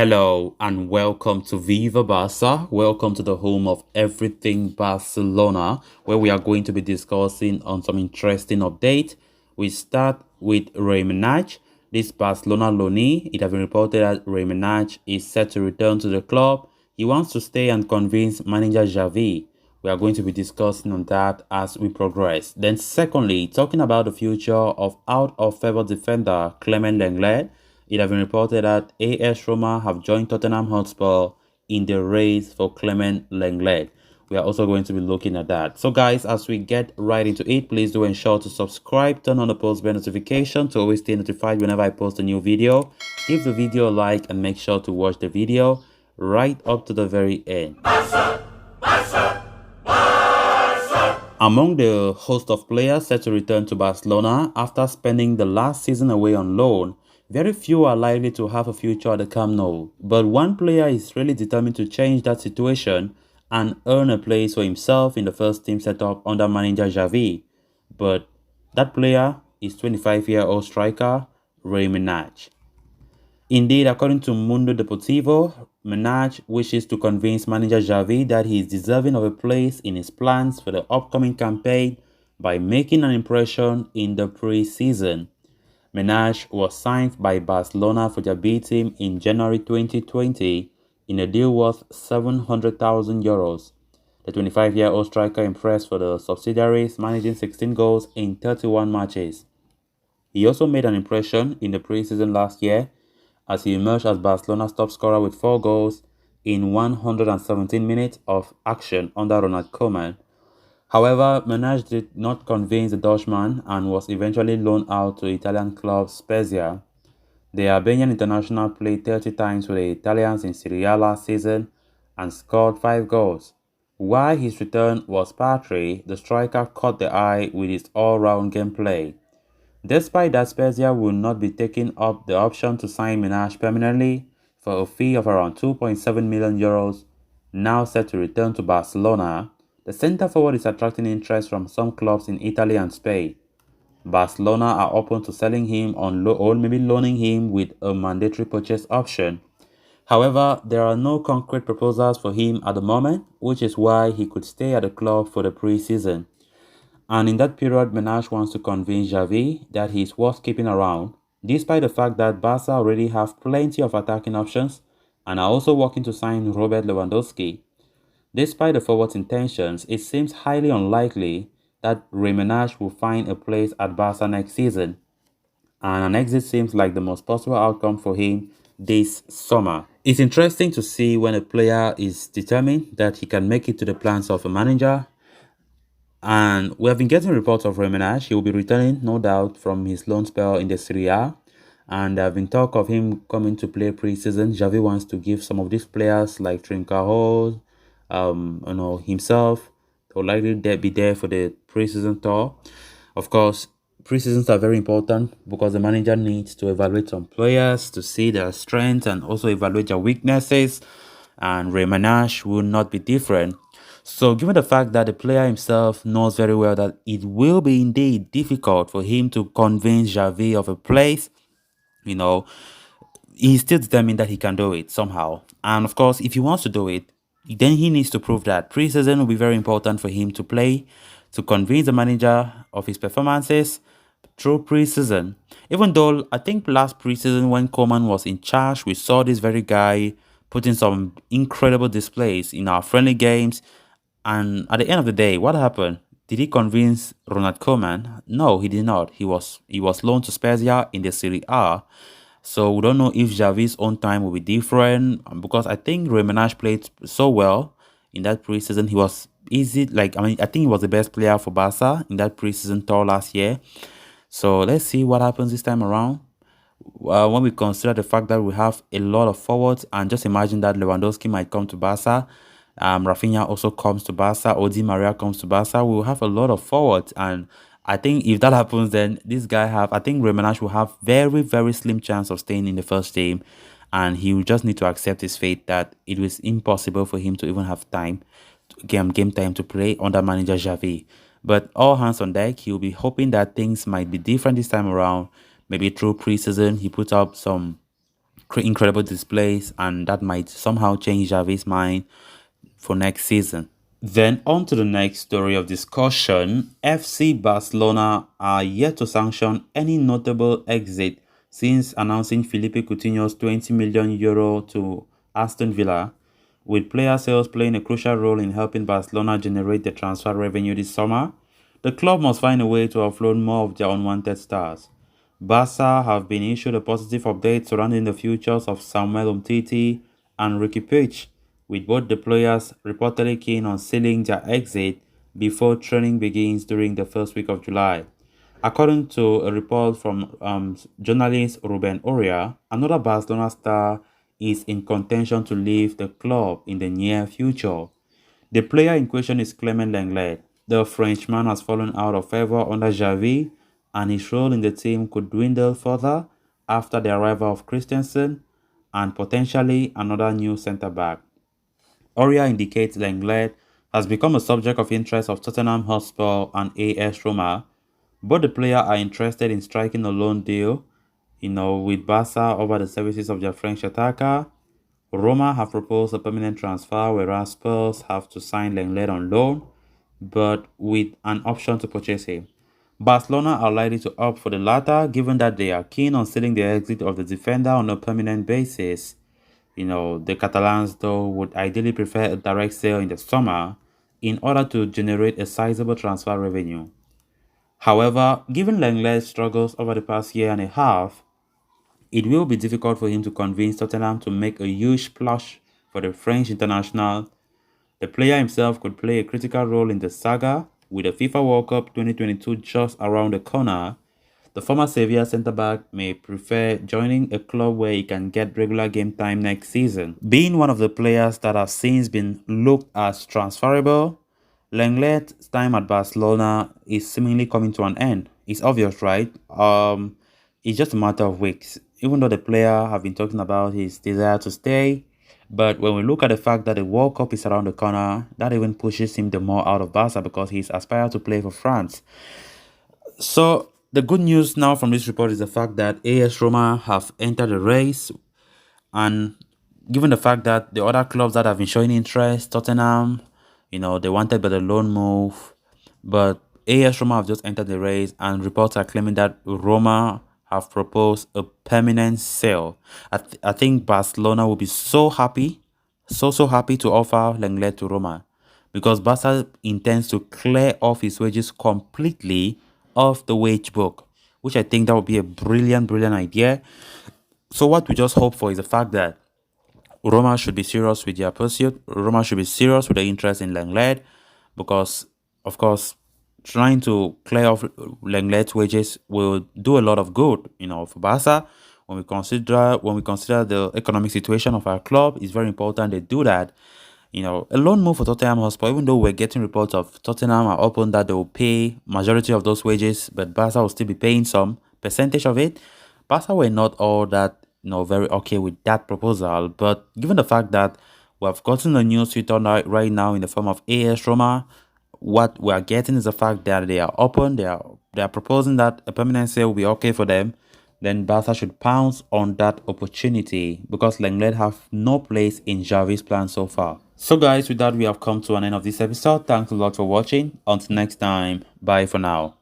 Hello and welcome to Viva Barca. Welcome to the home of everything Barcelona, where we are going to be discussing on some interesting updates. We start with Rey Manaj. This Barcelona loanee, it has been reported that Rey Manaj is set to return to the club. He wants to stay and convince manager Xavi. We are going to be discussing on that as we progress. Then secondly, talking about the future of out-of-favor defender Clement Lenglet. It has been reported that AS Roma have joined Tottenham Hotspur in the race for Clement Lenglet. We are also going to be looking at that. So guys, as we get right into it, please do ensure to subscribe, turn on the post bell notification to always stay notified whenever I post a new video. Give the video a like and make sure to watch the video right up to the very end. Among the host of players set to return to Barcelona after spending the last season away on loan, very few are likely to have a future at the Camp Nou. But one player is really determined to change that situation and earn a place for himself in the first team setup under manager Xavi. But that player is 25-year-old striker Rey Manaj. Indeed, according to Mundo Deportivo, Manaj wishes to convince manager Xavi that he is deserving of a place in his plans for the upcoming campaign by making an impression in the pre-season. Manaj was signed by Barcelona for their B team in January 2020 in a deal worth €700,000. The 25-year-old striker impressed for the subsidiaries, managing 16 goals in 31 matches. He also made an impression in the pre-season last year as he emerged as Barcelona's top scorer with 4 goals in 117 minutes of action under Ronald Koeman. However, Manaj did not convince the Dutchman and was eventually loaned out to Italian club Spezia. The Albanian international played 30 times with the Italians in Serie A last season and scored 5 goals. While his return was paltry, the striker caught the eye with his all-round gameplay. Despite that, Spezia will not be taking up the option to sign Manaj permanently for a fee of around €2.7 million, now set to return to Barcelona. The centre-forward is attracting interest from some clubs in Italy and Spain. Barcelona are open to selling him on loan or maybe loaning him with a mandatory purchase option. However, there are no concrete proposals for him at the moment, which is why he could stay at the club for the pre-season. And in that period, Manaj wants to convince Xavi that he is worth keeping around, despite the fact that Barca already have plenty of attacking options and are also working to sign Robert Lewandowski. Despite the forward's intentions, it seems highly unlikely that Rey Manaj will find a place at Barca next season, and an exit seems like the most possible outcome for him this summer. It's interesting to see when a player is determined that he can make it to the plans of a manager, and we have been getting reports of Rey Manaj. He will be returning, no doubt, from his loan spell in the Serie A, and there have been talk of him coming to play pre-season. Xavi wants to give some of these players like Trincao, himself, will likely be there for the preseason tour. Of course, preseasons are very important because the manager needs to evaluate some players to see their strengths and also evaluate their weaknesses. And Rey Manaj will not be different. So, given the fact that the player himself knows very well that it will be indeed difficult for him to convince Xavi of a place, he's still determined that he can do it somehow. And of course, if he wants to do it, then he needs to prove that. Pre-season will be very important for him to play, to convince the manager of his performances through pre-season. Even though I think last pre-season when Koeman was in charge, we saw this very guy putting some incredible displays in our friendly games. And at the end of the day, what happened? Did he convince Ronald Koeman? No, he did not. He was loaned to Spezia in the Serie A. So we don't know if Xavi's own time will be different, because I think Rey Manaj played so well in that preseason. He was easy, I think he was the best player for Barca in that preseason tour last year. So let's see what happens this time around. When we consider the fact that we have a lot of forwards, and just imagine that Lewandowski might come to Barca, Rafinha also comes to Barca, Odi Maria comes to Barca, we will have a lot of forwards. And I think if that happens, then I think Rey Manaj will have very, very slim chance of staying in the first team. And he will just need to accept his fate that it was impossible for him to even have game time to play under manager Xavi. But all hands on deck, he'll be hoping that things might be different this time around. Maybe through preseason, he put up some incredible displays, and that might somehow change Xavi's mind for next season. Then on to the next story of discussion. FC Barcelona are yet to sanction any notable exit since announcing Philippe Coutinho's €20 million to Aston Villa, with player sales playing a crucial role in helping Barcelona generate the transfer revenue this summer. The club must find a way to offload more of their unwanted stars. Barca have been issued a positive update surrounding the futures of Samuel Umtiti and Ricky Puig, with both the players reportedly keen on sealing their exit before training begins during the first week of July. According to a report from journalist Ruben Oria, another Barcelona star is in contention to leave the club in the near future. The player in question is Clement Lenglet. The Frenchman has fallen out of favor under Xavi, and his role in the team could dwindle further after the arrival of Christensen and potentially another new centre-back. Oria indicates Lenglet has become a subject of interest of Tottenham Hotspur and AS Roma. Both the players are interested in striking a loan deal, with Barca over the services of their French attacker. Roma have proposed a permanent transfer, whereas Spurs have to sign Lenglet on loan, but with an option to purchase him. Barcelona are likely to opt for the latter, given that they are keen on sealing the exit of the defender on a permanent basis. The Catalans, though, would ideally prefer a direct sale in the summer in order to generate a sizable transfer revenue. However, given Lenglet's struggles over the past year and a half, it will be difficult for him to convince Tottenham to make a huge splash for the French international. The player himself could play a critical role in the saga, with the FIFA World Cup 2022 just around the corner. The former Sevilla centre-back may prefer joining a club where he can get regular game time next season. Being one of the players that have since been looked as transferable, Lenglet's time at Barcelona is seemingly coming to an end. It's obvious, right? It's just a matter of weeks. Even though the player have been talking about his desire to stay, but when we look at the fact that the World Cup is around the corner, that even pushes him the more out of Barca because he's aspired to play for France. So the good news now from this report is the fact that AS Roma have entered the race, and given the fact that the other clubs that have been showing interest, Tottenham, they wanted by the loan move, but AS Roma have just entered the race, and reports are claiming that Roma have proposed a permanent sale. I think Barcelona will be so happy to offer Lenglet to Roma, because Barca intends to clear off his wages completely off the wage book, which I think that would be a brilliant idea. So what we just hope for is the fact that Roma should be serious with their pursuit. Roma should be serious with their interest in Lenglet, because, of course, trying to clear off Lenglet's wages will do a lot of good, for Barca. When we consider the economic situation of our club, it's very important they do that. A loan move for Tottenham Hotspur, even though we're getting reports of Tottenham are open that they will pay majority of those wages, but Barca will still be paying some percentage of it. Barca were not all that, very okay with that proposal. But given the fact that we have gotten a new suitor right now in the form of AS Roma, what we are getting is the fact that they are open. They are proposing that a permanent sale will be okay for them. Then Barca should pounce on that opportunity, because Lenglet have no place in Xavi's plan so far. So guys, with that we have come to an end of this episode. Thanks a lot for watching. Until next time, bye for now.